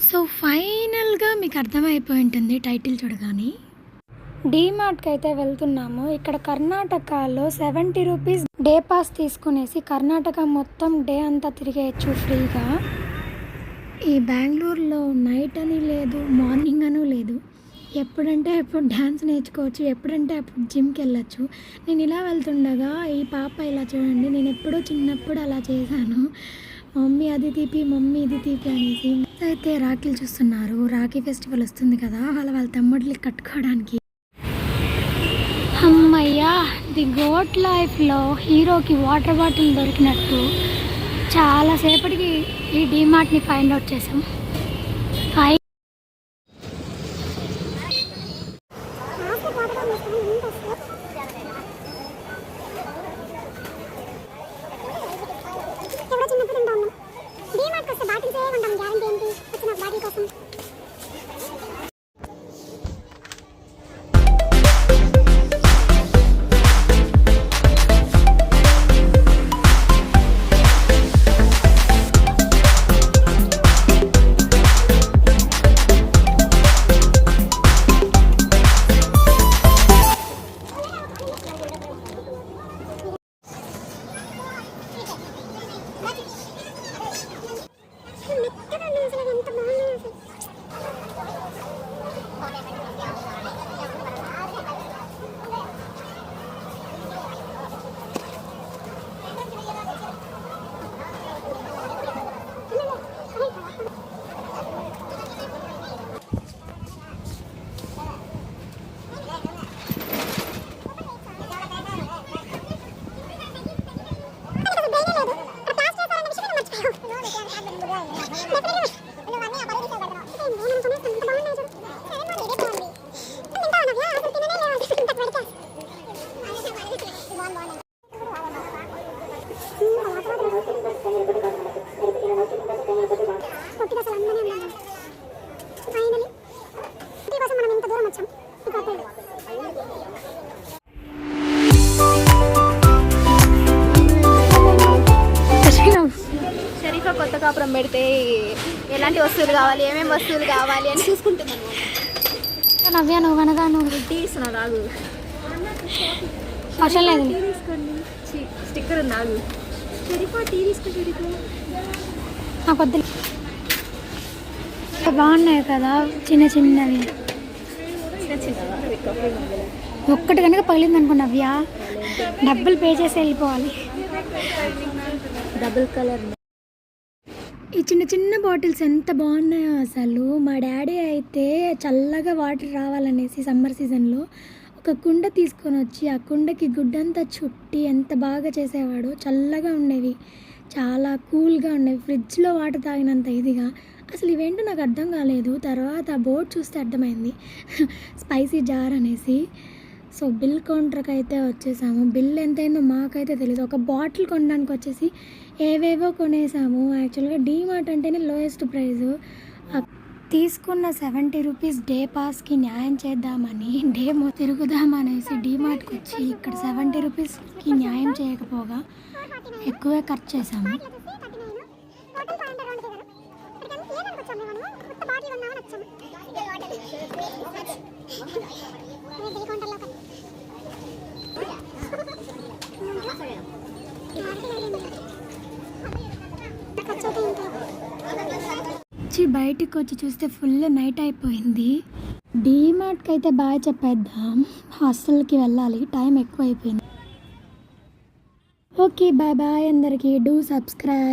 So ఫైనల్గా మీకు అర్థమైపోయి ఉంటుంది టైటిల్ చూడగానే. డీమార్ట్కి అయితే వెళ్తున్నాము. ఇక్కడ కర్ణాటకలో 70 రూపీస్ డే పాస్ తీసుకునేసి కర్ణాటక మొత్తం డే అంతా తిరిగేయచ్చు ఫ్రీగా. ఈ బెంగళూరులో నైట్ అని లేదు, మార్నింగ్ అని లేదు. ఎప్పుడంటే ఎప్పుడు డ్యాన్స్ నేర్చుకోవచ్చు, ఎప్పుడంటే అప్పుడు జిమ్కి వెళ్ళచ్చు. నేను ఇలా వెళ్తుండగా ఈ పాప ఇలా చూడండి, నేను ఎప్పుడో చిన్నప్పుడు అలా చేశాను. మమ్మీ అది తీపి, మమ్మీ ఇది తీపి అనేసి. అయితే రాఖీలు చూస్తున్నారు. రాఖీ ఫెస్టివల్ వస్తుంది కదా, వాళ్ళ తమ్ముడికి కట్టుకోవడానికి. అమ్మయ్యా, ది గోట్ లైఫ్లో హీరోకి వాటర్ బాటిల్ దొరికినట్టు చాలాసేపటికి ఈ డీమార్ట్ని ఫైండ్ అవుట్ చేసాం. షరీఫా కొత్త కాపురం పెడితే ఎలాంటి వస్తువులు కావాలి, ఏమేమి వస్తువులు కావాలి అని చూసుకుంటున్నాను. నవ్య నువ్వు కనుక నువ్వు టీ ఇస్తున్నావు రాగు, అవసరం లేదు. తీసుకోండి, స్టిక్కర్ ఉంది రాగు. షరీఫా టీ తీసుకుంటే నాకు వద్దు. బాగున్నాయి కదా చిన్న చిన్నవి. ఒక్కటి కనుక పగిలింది అనుకో నవ్య, డబ్బులు పే చేసి వెళ్ళిపోవాలి. డబుల్ కలర్ ఈ చిన్న చిన్న బాటిల్స్ ఎంత బాగున్నాయో అసలు. మా డాడీ అయితే చల్లగా వాటర్ రావాలనేసి సమ్మర్ సీజన్లో ఒక కుండ తీసుకొని వచ్చి ఆ కుండకి గుడ్డంతా చుట్టి ఎంత బాగా చేసేవాడు. చల్లగా ఉండేవి, చాలా కూల్గా ఉండేవి, ఫ్రిడ్జ్లో వాటర్ తాగినంత ఇదిగా. అసలు ఇవేంటో నాకు అర్థం కాలేదు. తర్వాత ఆ బోర్డు చూస్తే అర్థమైంది, స్పైసీ జార్ అనేసి. సో బిల్ కౌంటర్కి అయితే వచ్చేసాము. బిల్ ఎంతైందో మాకైతే తెలియదు. ఒక బాటిల్ కొనడానికి వచ్చేసి ఏవేవో కొనేసాము. యాక్చువల్గా డీమార్ట్ అంటేనే లోయెస్ట్ ప్రైజు. తీసుకున్న 70 రూపీస్ డే పాస్కి న్యాయం చేద్దామని తిరుగుదామనేసి డీమార్ట్కి వచ్చి ఇక్కడ 70 రూపీస్కి న్యాయం చేయకపోగా ఎక్కువే ఖర్చు చేసాము. బయటికి వచ్చి చూస్తే ఫుల్ నైట్ అయిపోయింది. డీమార్ట్కి అయితే బాయ్ చెప్పేద్దాం, హాస్టల్కి వెళ్ళాలి, టైం ఎక్కువ అయిపోయింది. ఓకే బాయ్ బాయ్ అందరికీ. Do subscribe.